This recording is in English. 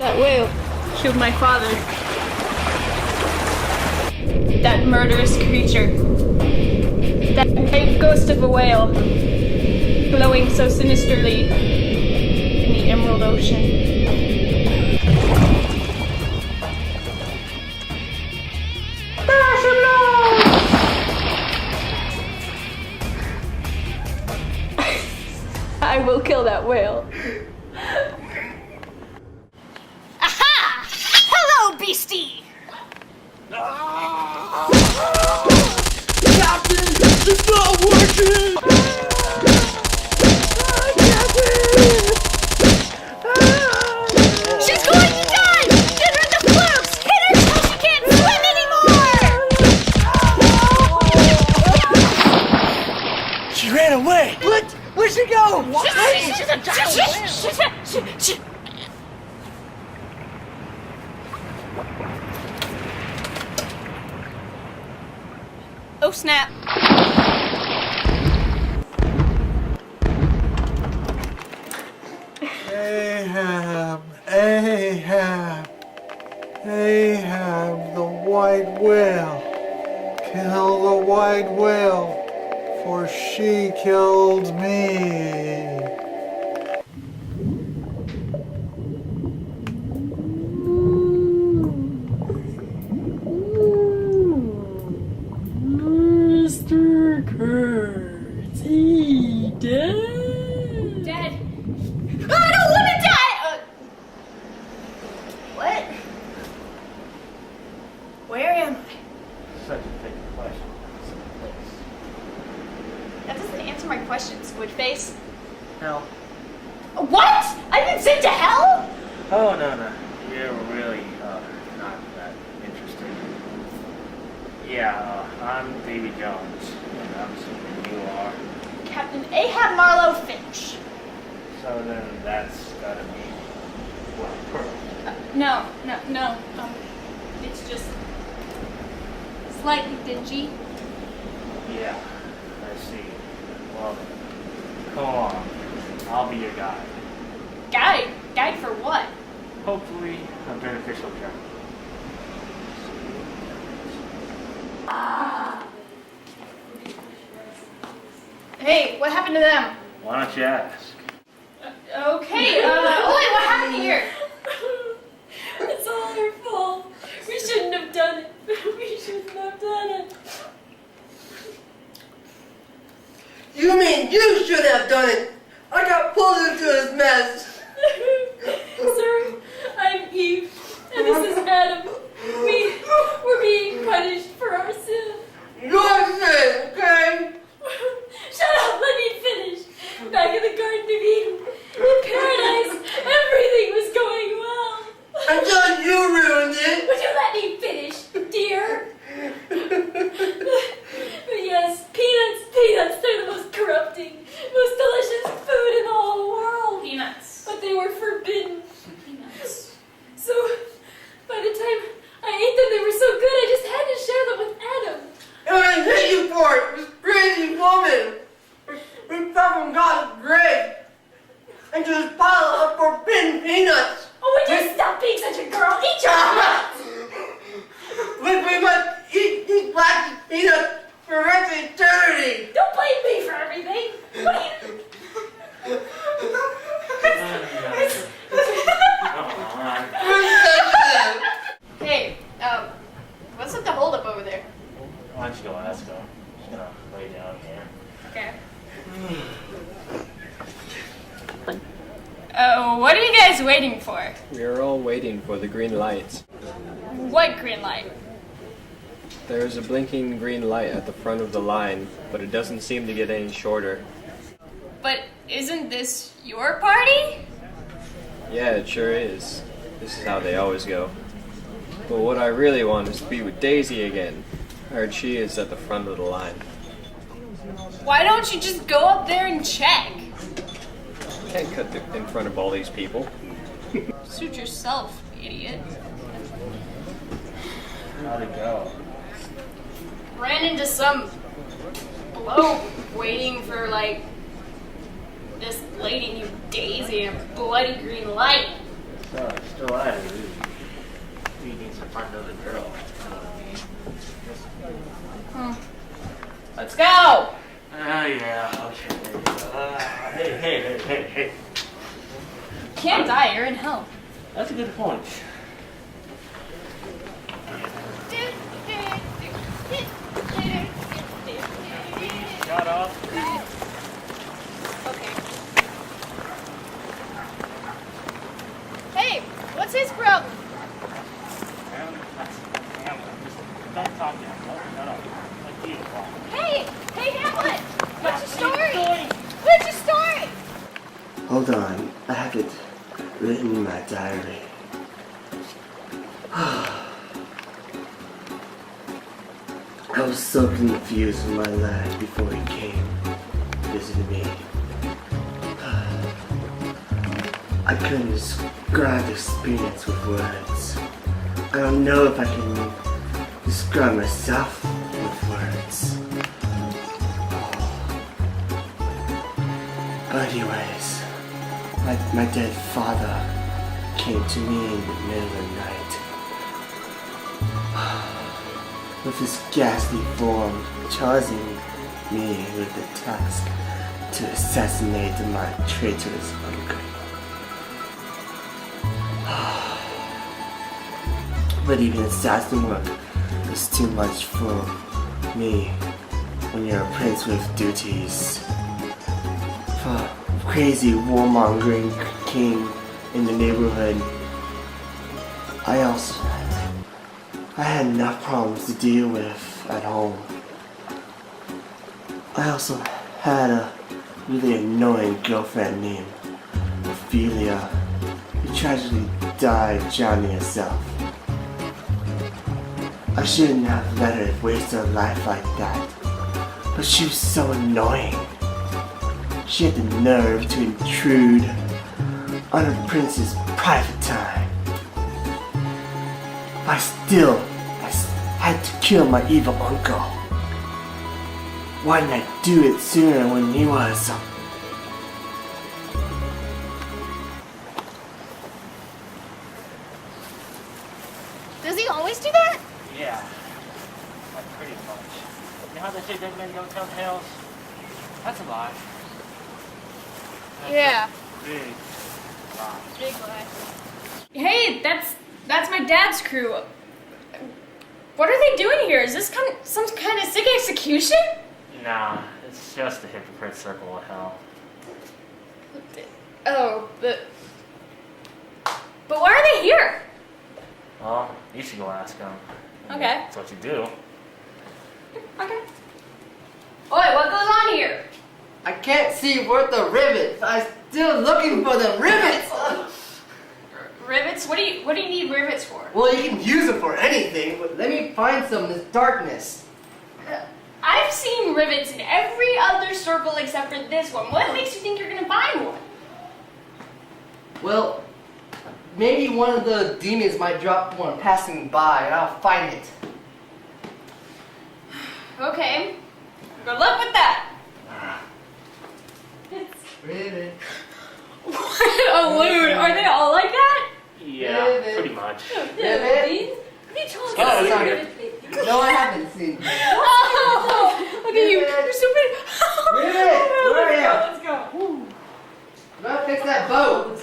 That whale killed my father. That murderous creature. That big ghost of a whale. Glowing so sinisterly in the emerald ocean. I will kill that whale. Aha! Hello, beastie! Captain, it's not working! She's going to die! Get her in the flukes! Hit her till she can't swim anymore! She ran away! What? Where'd she go? She's a giant. Oh snap. Ahab, Ahab, Ahab, the white whale. Kill the white whale, for she killed me. Mr. Kurtz, he dead? Dad. Oh, I don't want to die! What? Where am I? Such a big question. That doesn't answer my question, squid face. Hell. What? I've been sent to hell? Oh, no. You're really not that interested. Yeah, I'm Davy Jones, and I'm assuming you are. Captain Ahab Marlowe Finch. So then that's gotta be what, Pearl. No. It's just slightly dingy. Yeah, I see. Well, come on. I'll be your guide. Guide? Guide for what? Hopefully, a beneficial journey. Hey, what happened to them? Why don't you ask? Okay, wait, what happened here? It's all her fault. We shouldn't have done it. We shouldn't have done it. You mean you should have done it? I got pulled into this mess. Sir, I'm Eve, and this is Adam. We're being punished for our sin. Your sin, okay? Shut up, let me finish. Back in the Garden of Eden, in paradise, everything was going well. Until you ruined it. Would you let me finish, dear? But yes, peanuts, they're the most corrupting, most delicious food in the whole world. Peanuts. But they were forbidden peanuts. So, by the time I ate them, they were so good, I just had to share them with Adam. And I hate you for it, this crazy woman. We fell from God's grace into this pile of forbidden peanuts. Oh, would you stop being such a girl? Eat your peanuts! We must eat black peanuts for the rest of eternity. Don't blame me for everything. What are you... Hey, what's up the holdup over there? Why don't you go ask her? I'm just gonna lay down here. Okay. What are you guys waiting for? We are all waiting for the green lights. What green light? There is a blinking green light at the front of the line, but it doesn't seem to get any shorter. But isn't this your party? Yeah, it sure is. This is how they always go. But what I really want is to be with Daisy again. I heard she is at the front of the line. Why don't you just go up there and check? Can't cut in front of all these people. Suit yourself, idiot. How'd it go? Ran into some bloke waiting for, like, this lady named Daisy in a bloody green light. Still at it. We need to find another girl. Let's go! Oh yeah, okay. Hey. Can't die, you're in hell. That's a good point. Shut up. Okay. Hey, what's his problem? Don't talk to him. Shut up. Like you. Hey, Hamlet! What's your story? What's your story? Hold on, I have it written in my diary. I was so confused with my lad before he came visiting me. I couldn't describe the experience with words. I don't know if I can describe myself with words. But anyways, my dead father came to me in the middle of the night. With his ghastly form, charging me with the task to assassinate my traitorous uncle. But even assassin work was too much for me when you're a prince with duties. For a crazy warmongering king in the neighborhood, I had enough problems to deal with at home. I also had a really annoying girlfriend named Ophelia, who tragically died drowning herself. I shouldn't have let her waste her life like that, but she was so annoying. She had the nerve to intrude on a prince's private time. I had to kill my evil uncle. Why didn't I do it sooner when he was? Does he always do that? Yeah. Like pretty much. You know how they say dead men don't tell tales? That's a lie. Yeah. Big lie. Big lie. Hey, that's my dad's crew. What are they doing here? Is this some kind of sick execution? Nah, it's just a hypocrite circle of hell. Oh, but why are they here? Well, you should go ask them. Okay. That's what you do. Okay. Oi, what goes on here? I can't see worth the rivets. I'm still looking for the rivets. Rivets? What do you need rivets for? Well, you can use them for anything, but let me find some in this darkness. I've seen rivets in every other circle except for this one. What makes you think you're gonna find one? Well, maybe one of the demons might drop one passing by, and I'll find it. Okay. Good luck with that. Rivet. What a loon. Are they all like that? Yeah, Rivet. pretty much. Rivet. What are you talking Oh, about? sorry. Rivet, baby. No, I haven't seen. Oh, look at you. You're so big. Rivet, where are you? Let's go. Let's go. Fix that boat.